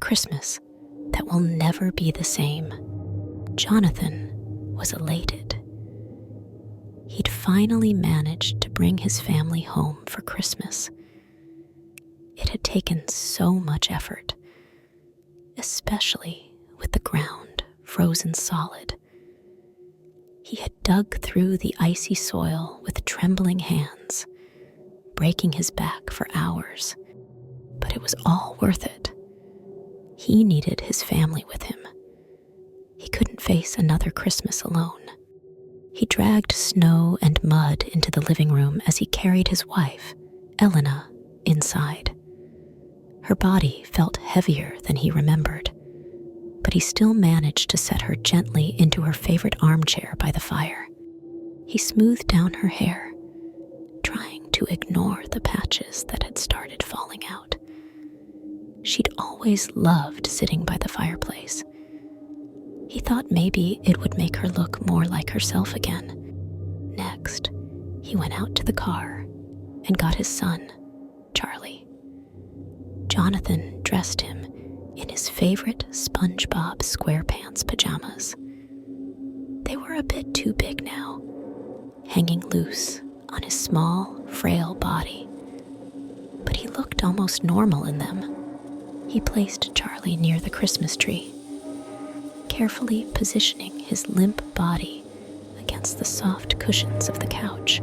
Christmas that will never be the same. Jonathan was elated. He'd finally managed to bring his family home for Christmas. It had taken so much effort, especially with the ground frozen solid. He had dug through the icy soil with trembling hands, breaking his back for hours, but it was all worth it. He needed his family with him. He couldn't face another Christmas alone. He dragged snow and mud into the living room as he carried his wife, Elena, inside. Her body felt heavier than he remembered, but he still managed to set her gently into her favorite armchair by the fire. He smoothed down her hair, trying to ignore the patches that had started falling out. She'd always loved sitting by the fireplace. He thought maybe it would make her look more like herself again. Next, he went out to the car and got his son, Charlie. Jonathan dressed him in his favorite SpongeBob SquarePants pajamas. They were a bit too big now, hanging loose on his small, frail body. But he looked almost normal in them. He placed Charlie near the Christmas tree, carefully positioning his limp body against the soft cushions of the couch.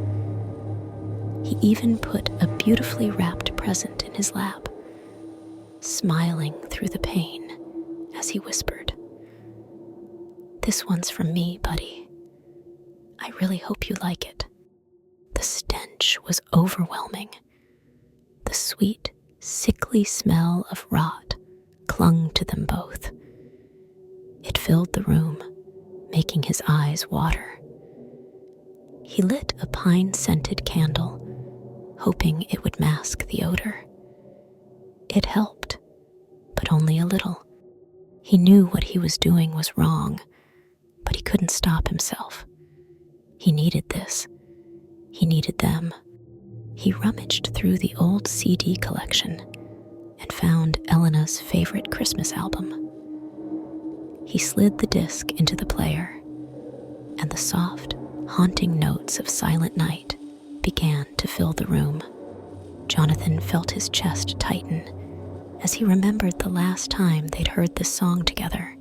He even put a beautifully wrapped present in his lap, smiling through the pain as he whispered, "This one's from me, buddy. I really hope you like it." The stench was overwhelming. The sweet, sickly smell of rot clung to them both. It filled the room, making his eyes water. He lit a pine-scented candle, hoping it would mask the odor. It helped, but only a little. He knew what he was doing was wrong, but he couldn't stop himself. He needed this. He needed them. He rummaged through the old CD collection and found Elena's favorite Christmas album. He slid the disc into the player, and the soft, haunting notes of Silent Night began to fill the room. Jonathan felt his chest tighten as he remembered the last time they'd heard this song together.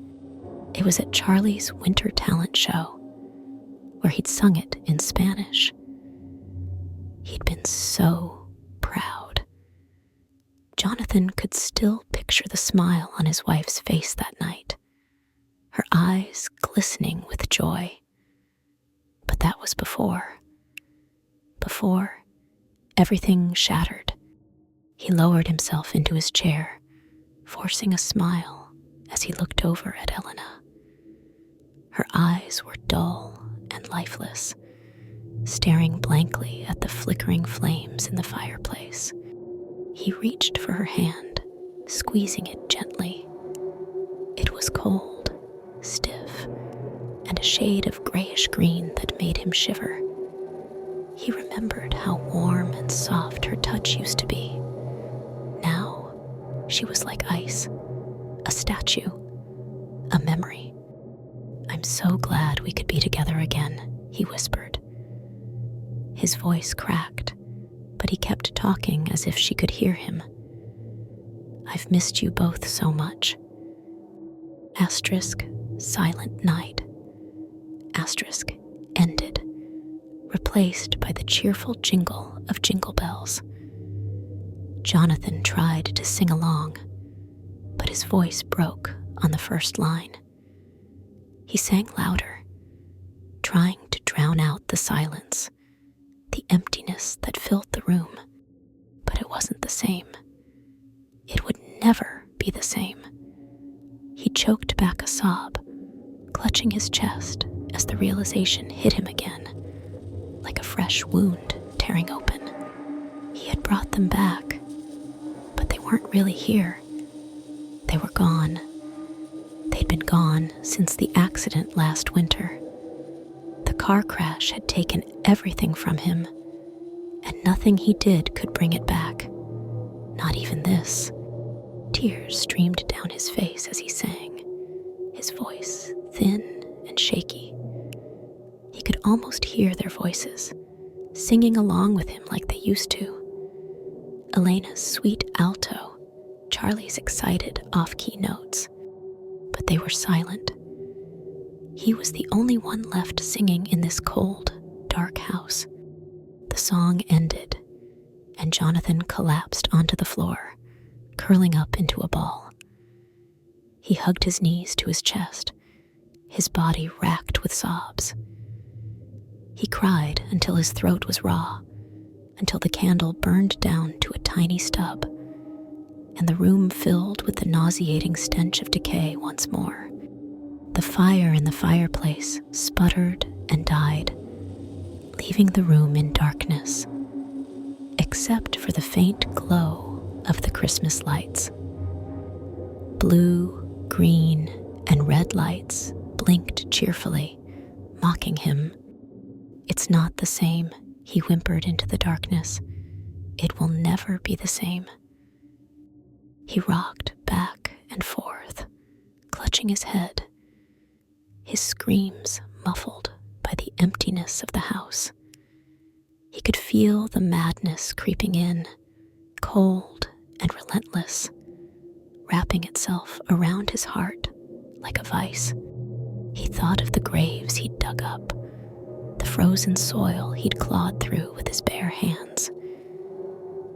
It was at Charlie's winter talent show, where he'd sung it in Spanish. He'd been so proud. Jonathan could still picture the smile on his wife's face that night, her eyes glistening with joy. But that was before everything shattered. He lowered himself into his chair, forcing a smile as he looked over at Elena. Her eyes were dull and lifeless, staring blankly at the flickering flames in the fireplace. He reached for her hand, squeezing it gently. It was cold, stiff, and a shade of grayish green that made him shiver. He remembered how warm and soft her touch used to be. Now, she was like ice, a statue, a memory. "I'm so glad we could be together again," he whispered. His voice cracked, but he kept talking as if she could hear him. "I've missed you both so much. Asterisk, Silent Night. Asterisk, ended, replaced by the cheerful jingle of jingle bells." Jonathan tried to sing along, but his voice broke on the first line. He sang louder, trying to drown out the silence, the emptiness that filled the room. But it wasn't the same. It would never be the same. He choked back a sob, clutching his chest as the realization hit him again, like a fresh wound tearing open. He had brought them back, but they weren't really here. They were gone. They'd been gone since the accident last winter. The car crash had taken everything from him, and nothing he did could bring it back. Not even this. Tears streamed down his face as he sang, his voice thin and shaky. He could almost hear their voices, singing along with him like they used to. Elena's sweet alto, Charlie's excited off-key notes, but they were silent. He was the only one left singing in this cold, dark house. The song ended, and Jonathan collapsed onto the floor, curling up into a ball. He hugged his knees to his chest, his body racked with sobs. He cried until his throat was raw, until the candle burned down to a tiny stub, and the room filled with the nauseating stench of decay once more. The fire in the fireplace sputtered and died, leaving the room in darkness, except for the faint glow of the Christmas lights. Blue, green, and red lights blinked cheerfully, mocking him. "It's not the same," he whimpered into the darkness. "It will never be the same." He rocked back and forth, clutching his head, his screams muffled by the emptiness of the house. He could feel the madness creeping in, cold and relentless, wrapping itself around his heart like a vice. He thought of the graves he'd dug up, the frozen soil he'd clawed through with his bare hands.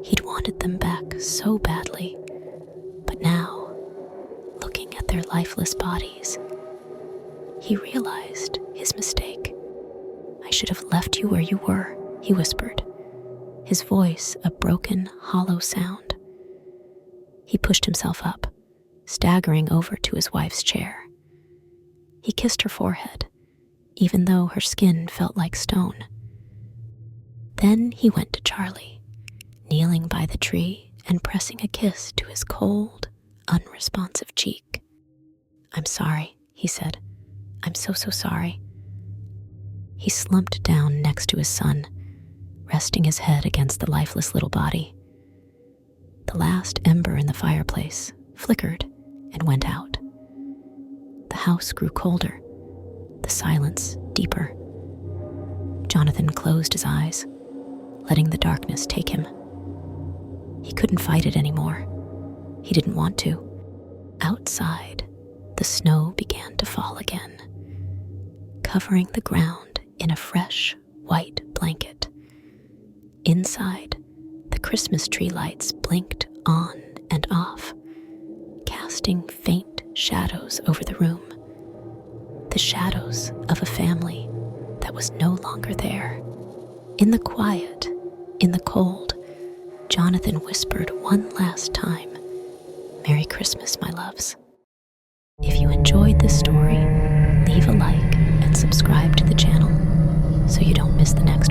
He'd wanted them back so badly, but now, looking at their lifeless bodies, he realized his mistake. "I should have left you where you were," he whispered, his voice a broken, hollow sound. He pushed himself up, staggering over to his wife's chair. He kissed her forehead, even though her skin felt like stone. Then he went to Charlie, kneeling by the tree and pressing a kiss to his cold, unresponsive cheek. "I'm sorry," he said. "I'm so sorry." He slumped down next to his son, resting his head against the lifeless little body. The last ember in the fireplace flickered and went out. The house grew colder, the silence deeper. Jonathan closed his eyes, letting the darkness take him. He couldn't fight it anymore. He didn't want to. Outside, the snow began to fall again, covering the ground in a fresh, white blanket. Inside, the Christmas tree lights blinked on and off, casting faint shadows over the room. The shadows of a family that was no longer there. In the quiet, in the cold, Jonathan whispered one last time, "Merry Christmas, my loves." If you enjoyed this story, leave a like and subscribe to the channel so you don't miss the next